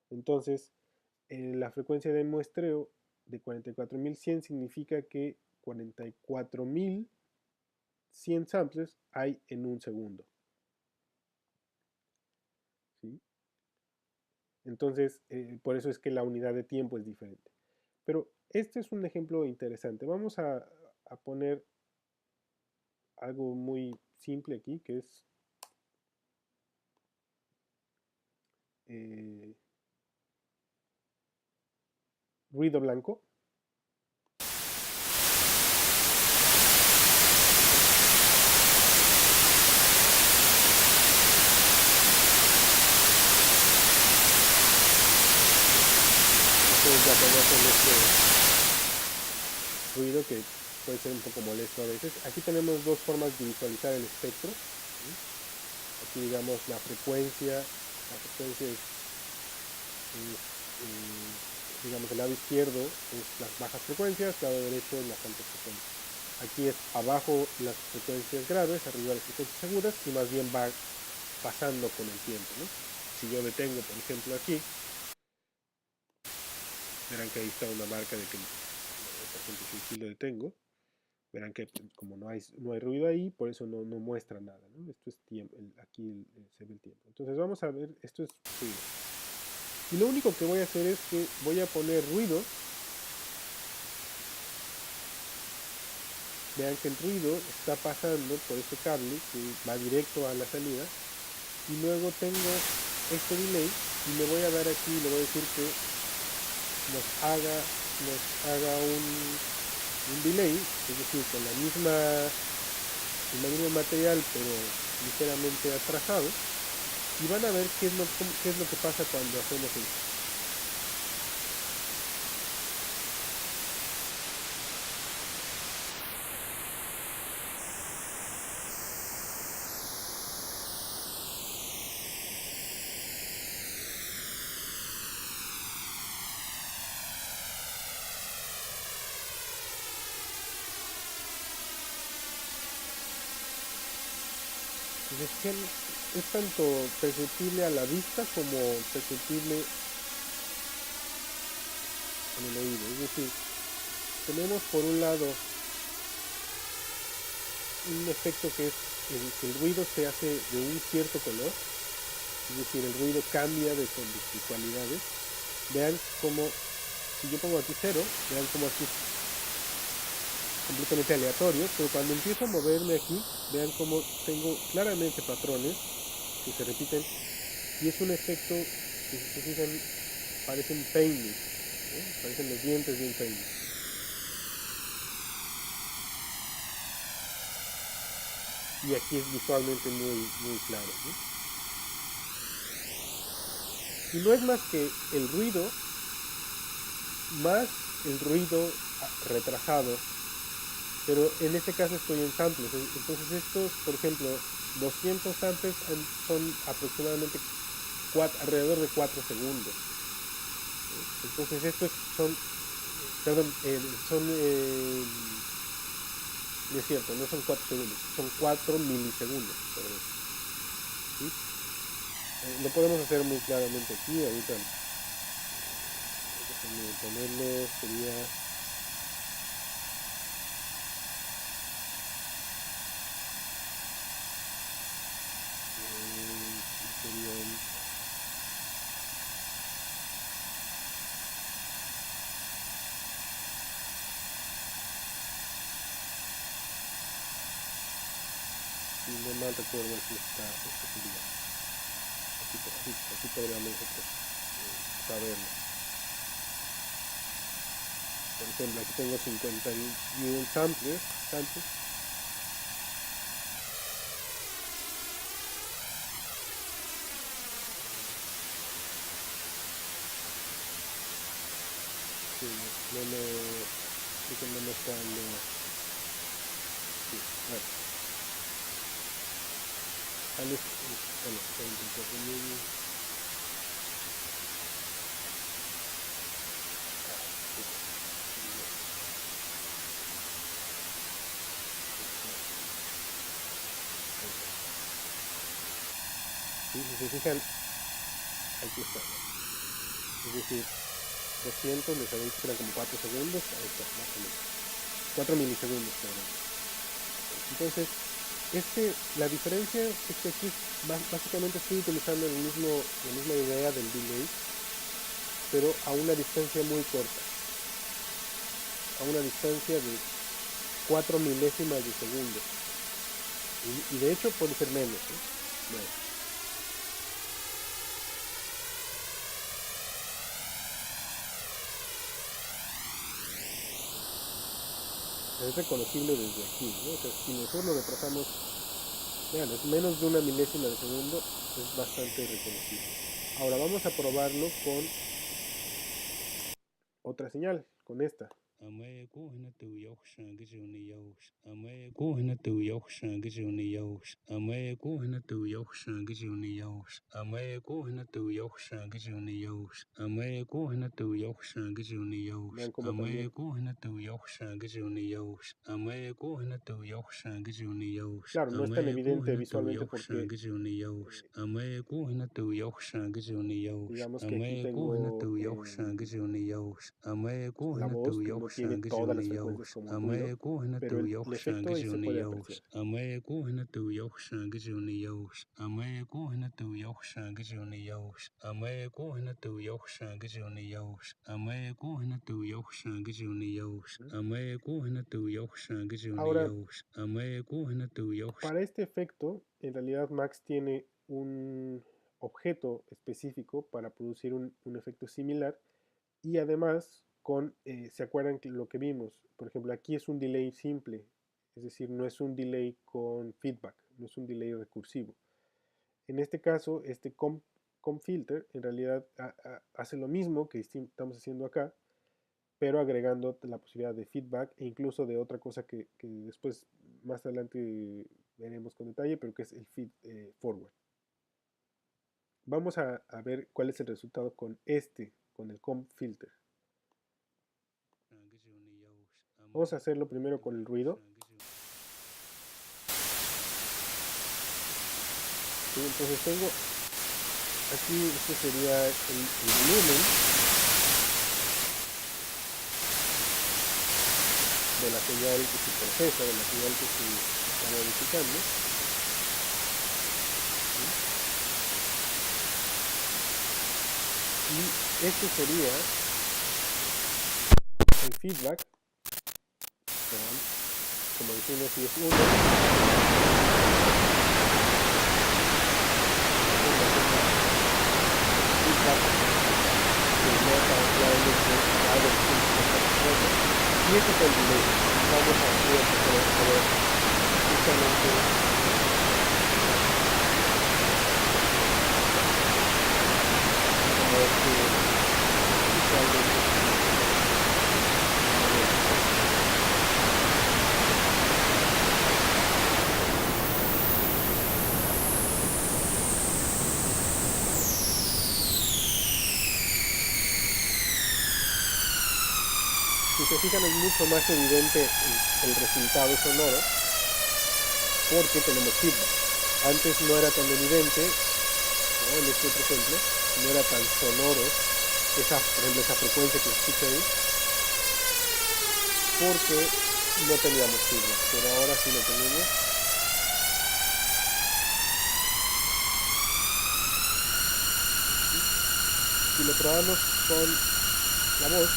Entonces, la frecuencia de muestreo de 44.100 significa que 44.100 samples hay en un segundo. ¿Sí? Entonces, por eso es que la unidad de tiempo es diferente. Pero este es un ejemplo interesante. Vamos a poner algo muy simple aquí, que es eh, ruido blanco. Ustedes ya conocen este ruido que puede ser un poco molesto a veces. Aquí tenemos dos formas de visualizar el espectro. ¿Sí? Aquí digamos la frecuencia digamos el lado izquierdo es las bajas frecuencias, el lado derecho es las altas frecuencias. Aquí es abajo las frecuencias graves, arriba las frecuencias agudas y más bien va pasando con el tiempo, ¿no? Si yo detengo, por ejemplo, aquí, verán que ahí está una marca de que, por ejemplo, si aquí lo detengo, verán que como no hay ruido ahí, por eso no muestra nada, ¿no? Esto es tiempo, aquí se ve el tiempo. Entonces vamos a ver, esto es ruido. Y lo único que voy a hacer es que voy a poner ruido. Vean que el ruido está pasando por este cable que va directo a la salida. Y luego tengo este delay y le voy a dar aquí, le voy a decir que nos haga un delay, es decir, con el mismo material pero ligeramente atrasado, y van a ver qué es lo que pasa cuando hacemos esto. Es tanto perceptible a la vista como perceptible en el oído. Es decir, tenemos por un lado un efecto que es que el ruido se hace de un cierto color, es decir, el ruido cambia de cualidades. Vean como, si yo pongo aquí 0, vean como aquí es completamente aleatorio, pero cuando empiezo a moverme aquí, vean como tengo claramente patrones que se repiten, y es un efecto que, si se fijan, parecen peines, ¿no? Parecen los dientes de un peine. Y aquí es visualmente muy claro, ¿no? Y no es más que el ruido más el ruido retrasado, pero en este caso estoy en samples. Entonces estos, por ejemplo, 200 samples son aproximadamente alrededor de 4 segundos. Entonces estos son, perdón, no es cierto, no son 4 segundos, son 4 milisegundos. ¿Sí? Lo podemos hacer muy claramente aquí, ahorita déjenme ponerlo, sería serían si no mal recuerdo aquí está este sería aquí podríamos nosotros saberlo. Por ejemplo, aquí tengo 51 samples. Sí, sí que no me está dando. Sí, bueno. Bueno, 34.000. Sí, si se fijan, aquí está, ¿no? Es decir, 200, les había dicho que eran como 4 segundos, ahí está, más o menos. 4 milisegundos, perdón. Entonces, la diferencia es que aquí básicamente estoy utilizando la misma idea del delay, pero a una distancia muy corta, a una distancia de 4 milésimas de segundo. Y de hecho puede ser menos, ¿eh? Bueno. Es reconocible desde aquí, ¿no? O sea, si nosotros lo retrasamos, vean, es menos de una milésima de segundo, es bastante reconocible. Ahora vamos a probarlo con otra señal, con esta. Vean cómo también. Claro, no es tan evidente visualmente porque digamos que aquí tengo la voz que no tiene todas las frecuencias como el ruido, pero el efecto ahí se puede apreciar. Ahora, para este efecto, en realidad Max tiene un objeto específico para producir un efecto similar y además ¿se acuerdan que lo que vimos? Por ejemplo, aquí es un delay simple, es decir, no es un delay con feedback, no es un delay recursivo. En este caso, este comp filter en realidad hace lo mismo que estamos haciendo acá, pero agregando la posibilidad de feedback e incluso de otra cosa que después, más adelante veremos con detalle, pero que es el feed forward. Vamos a ver cuál es el resultado con con el comp filter. Vamos a hacerlo primero con el ruido. Sí, entonces tengo aquí, este sería el volumen de la señal que se procesa, de la señal que se está modificando. Y este sería el feedback, perdón, como decimos, si es 1, feedback que nota claramente y este es el delay. Vamos a ver justamente si se fijan es mucho más evidente el resultado sonoro porque tenemos feedback. Antes no era tan evidente, ¿no? En este otro ejemplo, no era tan sonoro por ejemplo, esa frecuencia que se escucha ahí, porque no teníamos feedback, pero ahora sí lo tenemos. Si lo probamos con la voz,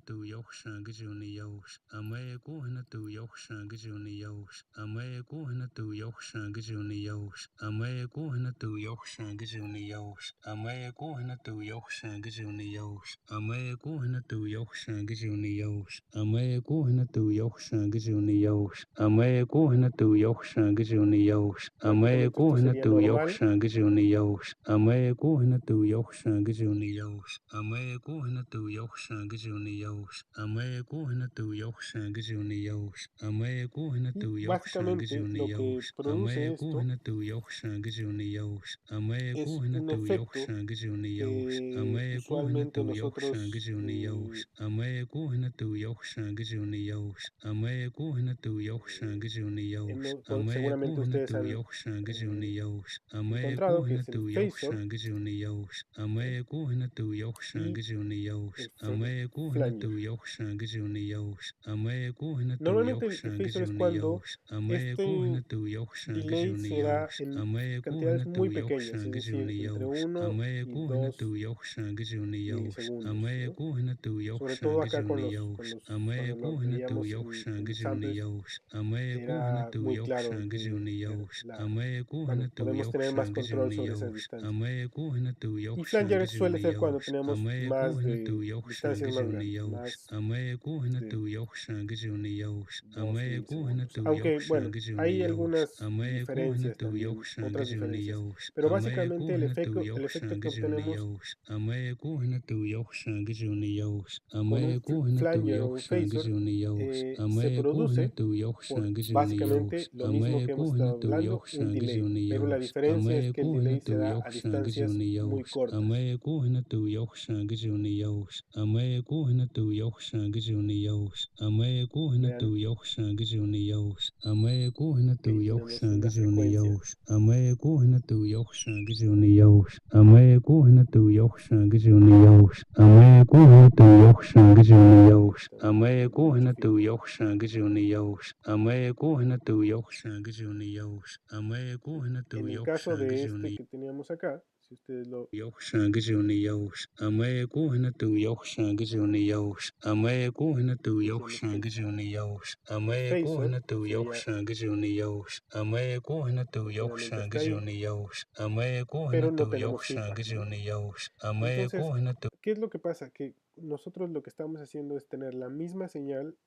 tu yokshan gijuni yos. Amae kuhna tu yokshan gijuni yos. Amae kuhna tu yokshan gijuni yos. Amae kuhna tu yokshan gijuni yos. Amae kuhna tu yokshan gijuni yos. Amae kuhna tu yokshan gijuni yos. Amae kuhna tu yokshan gijuni yos. Amae kuhna tu yokshan gijuni yos. Amae Prácticamente esto kuhna sería tu normal. yokshan gijuni yos. Amae kuhna tu yokshan gijuni yos. Amae kuhna tu yokshan gijuni yos. Amae kuhna tu yokshan gijuni yos. Amae kuhna Y tu yokshan básicamente gijuni lo que yos. produce Amae esto kuhna tu yokshan gijuni yos. Amae es kuhna un tu efecto yokshan gijuni yos. que Amae kuhna usualmente tu yokshan nosotros, gijuni yos. Amae kuhna tu yokshan gijuni yos. Amae kuhna tu yokshan gijuni yos. Amae seguramente kuhna ustedes tu han yokshan gijuni yos. Amae encontrado, que kuhna es el tu phasor, yokshan gijuni yos. ¿no? Amae kuhna tu yokshan Y gijuni yos. el Amae kuhna flanger. tu yokshan gijuni yos. Amae kuhna tu Normalmente el yokshan phasor es gijuni cuando yos. Amae kuhna este tu yokshan delay gijuni se da yos. en Amae cantidades kuhna muy tu pequeñas, yokshan es decir, gijuni entre yos. 1 Amae y kuhna 2 tu yokshan gijuni yos. milisegundos, Amae ¿no? kuhna tu Sobre yokshan todo acá gijuni yos. Amae cuando lo kuhna tu veíamos yokshan en gijuni samples, yos. Amae kuhna era tu muy claro yokshan que gijuni yos. la, Amae kuhna bueno, tu podemos tener más yokshan control gijuni sobre esas yos. distancias. Amae kuhna tu Y yokshan flanger suele gijuni ser cuando yos. tenemos Amae más kuhna tu de yokshan distancias más gijuni grandes, yos. más Amae kuhna de tu yokshan gijuni yos. 2 Amae kuhna milisegundos. tu Aunque, yokshan bueno, gijuni hay yos. algunas Amae kuhna diferencias tu también, yokshan otras gijuni diferencias. yos. Pero Amae básicamente kuhna tu el efecto yokshan que gijuni obtenemos yos. Amae kuhna tu yokshan gijuni yos. con Amae un kuhna tu flanger o un yokshan phasor gijuni yos. se Amae kuhna produce tu por yokshan gijuni básicamente yos. lo mismo Amae que hemos kuhna estado tu hablando, un yokshan delay. gijuni Pero la yos. diferencia es Amae que el kuhna delay se tu da a yokshan distancias gijuni muy yos. cortas. Amae kuhna tu yokshan gijuni yos. Amae kuhna tu yokshan gijuni yos. Amae kuhna Vean tu yokshan gijuni yos. Amae kuhna que tu ahí tenemos yokshan una gijuni frecuencia. yos. Amae kuhna tu yokshan gijuni yos. Amae kuhna tu yokshan gijuni yos. Amae kuhna tu yokshan gijuni yos. Está Amae haciendo mucho kuhna tu feedback. yokshan gijuni yos. Amae kuhna tu yokshan gijuni yos. Amae kuhna tu En el caso yokshan de este gijuni que teníamos acá, si ustedes lo yokshan gijuni yos. Amae kuhna tu yokshan gijuni yos. Amae kuhna tu decíamos que yokshan gijuni yos. el Amae phasor kuhna tu sería yokshan gijuni yos. Amae kuhna tu ligeramente yokshan hasta ahí, gijuni yos. Amae kuhna pero no tu tenemos yokshan feedback, ¿no? gijuni yos. Amae Entonces, kuhna tu ¿qué es lo que pasa? Que nosotros lo que estamos haciendo es tener la misma señal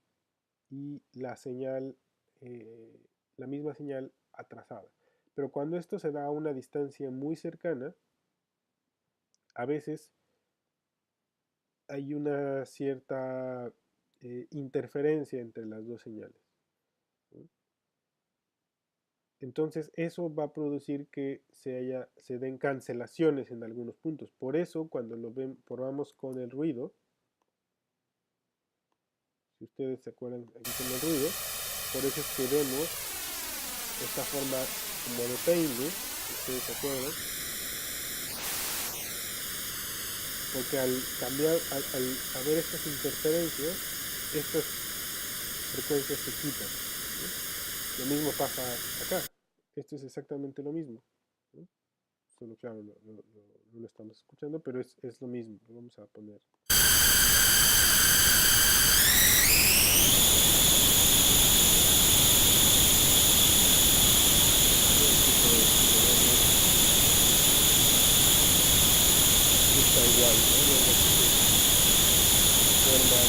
y la misma señal atrasada. Pero cuando esto se da a una distancia muy cercana, a veces hay una cierta interferencia entre las dos señales, ¿no? Entonces eso va a producir que se den cancelaciones en algunos puntos. Por eso cuando probamos con el ruido, si ustedes se acuerdan aquí con el ruido, por eso es que vemos esta forma como de painting, si ustedes se acuerdan, porque al cambiar, al haber estas interferencias, estas frecuencias se quitan, ¿no? Lo mismo pasa acá, esto es exactamente lo mismo, ¿no? Solo claro, no lo estamos escuchando, pero es lo mismo. Lo vamos a poner. Está igual, ¿no? Forma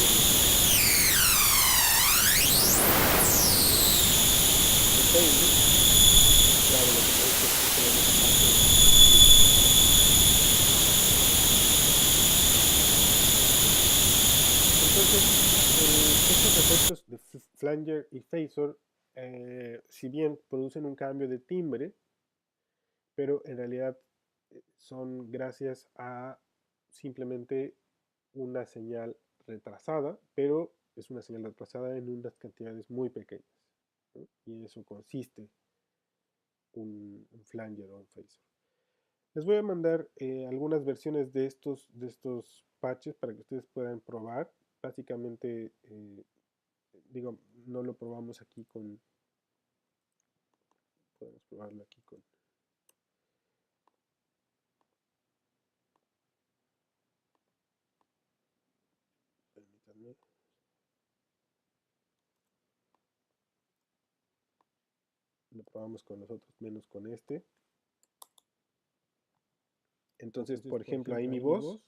de painting. Claro, lo que tenemos que tenemos aparte. Entonces, estos efectos de flanger y phasor, si bien producen un cambio de timbre, pero en realidad son gracias a simplemente una señal retrasada, pero es una señal retrasada en unas cantidades muy pequeñas, ¿no? Y en eso consiste un flanger o un phasor. Les voy a mandar algunas versiones de estos patches para que ustedes puedan probar. Básicamente, digo, no lo probamos aquí podemos probarlo aquí con, permítanme. Lo probamos con los otros menos con este. Entonces, por ejemplo, ahí mi voz.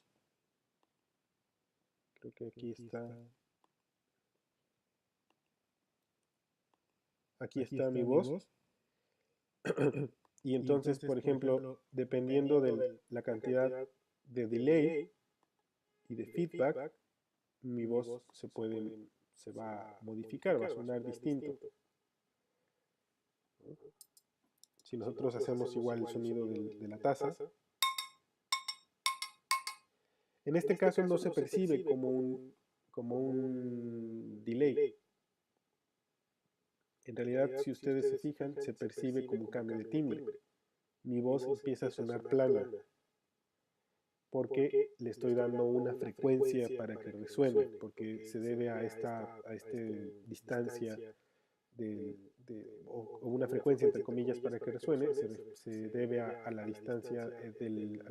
Creo que aquí está. Aquí está mi voz. Y entonces, por ejemplo, dependiendo de la cantidad de delay y de feedback, mi voz se va a modificar, va a sonar distinto. Si nosotros hacemos igual el sonido de la taza, en este caso no se percibe como un delay. En realidad, si ustedes se fijan, se percibe como un cambio de timbre. Mi voz empieza a sonar plana, porque le estoy dando una frecuencia para que resuene, porque se debe a esta distancia o una frecuencia entre comillas para que resuene, se debe a la distancia al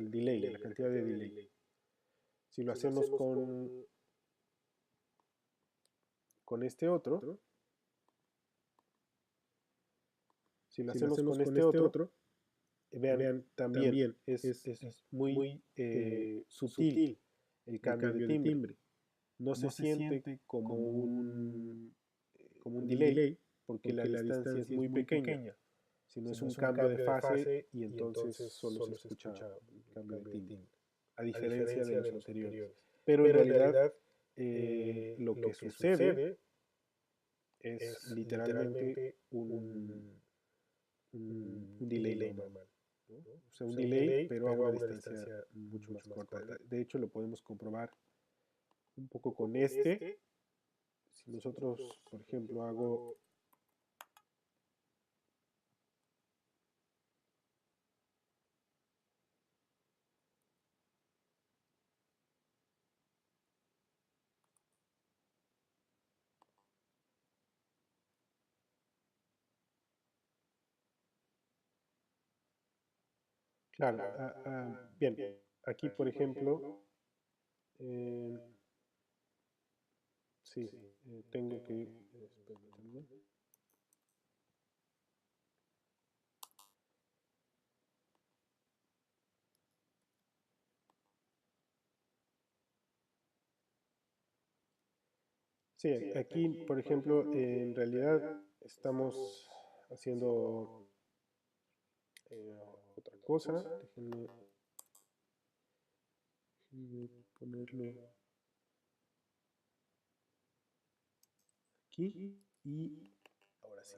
delay, a la cantidad de delay. Si lo hacemos con este otro, vean, también es muy sutil el cambio de timbre. No se siente como un delay, porque la distancia es muy pequeña, sino es un cambio de fase y entonces solo se escucha el cambio de timbre, a diferencia de los anteriores. Pero en realidad lo que sucede es literalmente un delay normal, ¿no? O sea, un delay, pero a una distancia mucho más corta. De hecho, lo podemos comprobar un poco con este. Si nosotros, por ejemplo, hago claro, bien, aquí por ejemplo, sí, tengo que, permítanme. Sí, aquí por ejemplo, en realidad estamos haciendo otra cosa. Déjenme ponerlo aquí y ahora sí.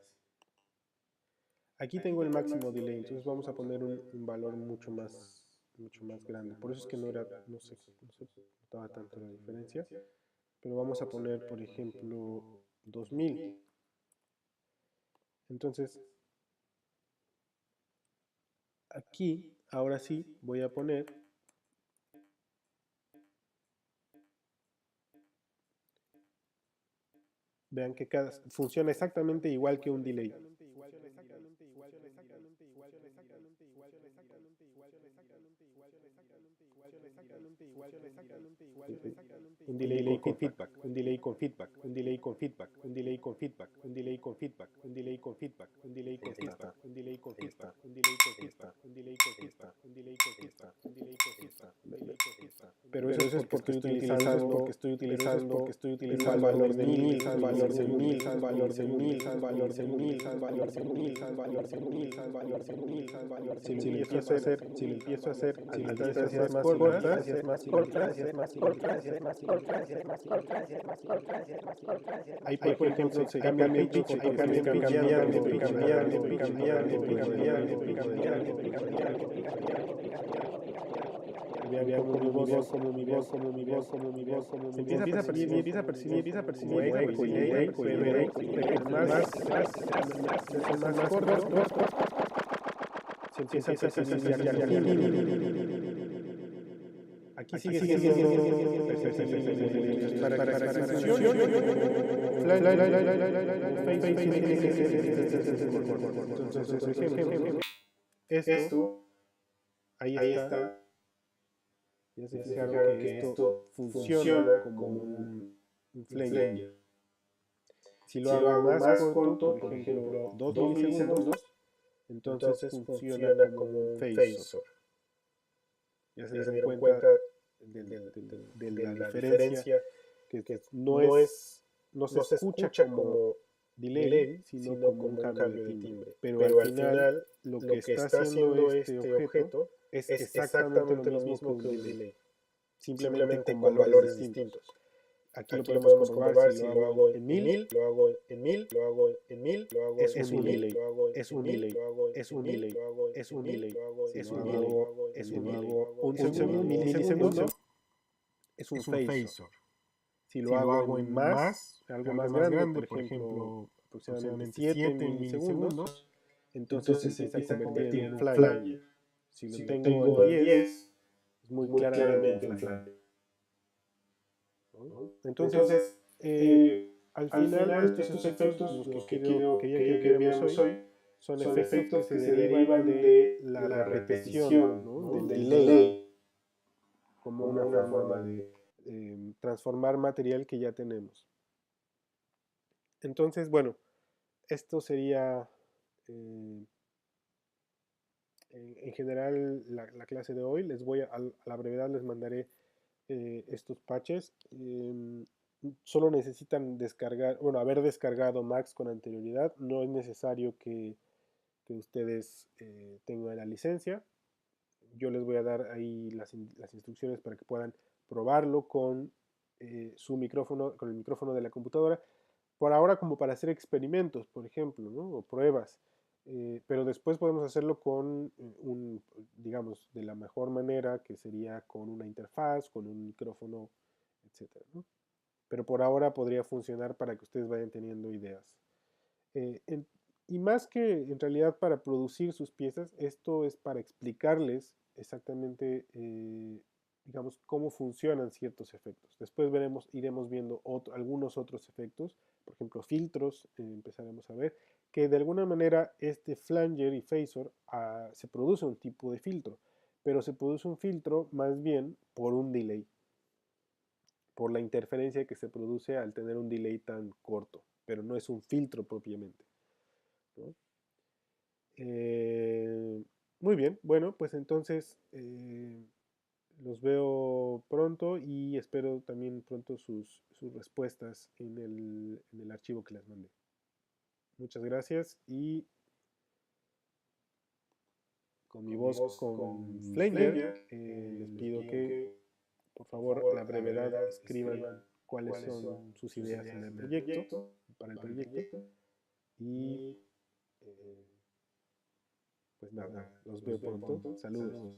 Aquí tengo el máximo delay, entonces vamos a poner un valor mucho más grande. Por eso es que no se notaba tanto la diferencia. Pero vamos a poner, por ejemplo, 2000. Entonces, aquí, ahora sí, voy a poner vean que funciona exactamente igual que un delay. Un delay con feedback, un delay con feedback, un delay con feedback, un delay con feedback, un delay con feedback, un delay con feedback, un delay con feedback, un delay con feedback, un delay con feedback, un delay con feedback, un delay con feedback, un delay con feedback, un delay con feedback. Pero eso es porque estoy utilizando valor de 1000, valor de 1000, valor de 1000, valor de 1000, valor de 1000, valor de 1000, valor de 1000, valor de 1000. Si lo empiezo a hacer, a distancias más cortas, ahí por ejemplo se cambia el pitch, se empieza a percibir eco y eco más corto, se empieza a percibir. Aquí sigue siendo para que funcione. Esto, ahí está. Ya se fijaron que esto funciona como un un flanger. Si lo hago más corto, por ejemplo 2 milisegundos, entonces funciona como un phasor. Ya se dieron cuenta de la diferencia, que no se escucha como delay, sino como un cambio de timbre. Pero al final, lo que está haciendo este objeto es exactamente lo mismo que un delay, simplemente con valores distintos. Aquí lo podemos comprobar si lo hago en 1000, lo hago en 1000, lo hago en 1000, lo hago en 1000, lo hago en 1000, lo hago en 1000, lo hago en 1000, lo hago en 1000, lo hago en 1000, lo hago en 1000, milisegundo, es un phasor. Si lo hago en algo más grande, por ejemplo, aproximadamente 7 milisegundos, entonces se empieza a convertir en un flanger. Si lo tengo en 10, es muy claramente un flanger. Entonces, al final, estos efectos, los que quería que viéramos hoy, son efectos que se derivan de la repetición, ¿no? Del delay, como una forma de transformar material que ya tenemos. Entonces, bueno, esto sería en general la clase de hoy. A la brevedad les mandaré estos patches. Solo necesitan haber descargado Max con anterioridad. No es necesario que ustedes tengan la licencia. Yo les voy a dar ahí las instrucciones para que puedan probarlo con su micrófono, con el micrófono de la computadora. Por ahora, como para hacer experimentos, por ejemplo, ¿no? O pruebas. Pero después podemos hacerlo con digamos, de la mejor manera, que sería con una interfaz, con un micrófono, etcétera, ¿no? Pero por ahora podría funcionar para que ustedes vayan teniendo ideas. Y más que en realidad para producir sus piezas, esto es para explicarles exactamente, digamos, cómo funcionan ciertos efectos. Después iremos viendo algunos otros efectos, por ejemplo, filtros, empezaremos a ver, que de alguna manera este flanger y phasor se produce un tipo de filtro, pero se produce un filtro más bien por un delay, por la interferencia que se produce al tener un delay tan corto, pero no es un filtro propiamente, ¿no? Muy bien, bueno, pues entonces los veo pronto y espero también pronto sus respuestas en el archivo que les mandé. Muchas gracias y con mi voz con Flanger les pido que por favor a la brevedad escriban cuáles son sus ideas en el proyecto, para el proyecto y pues nada, los veo pronto. Saludos.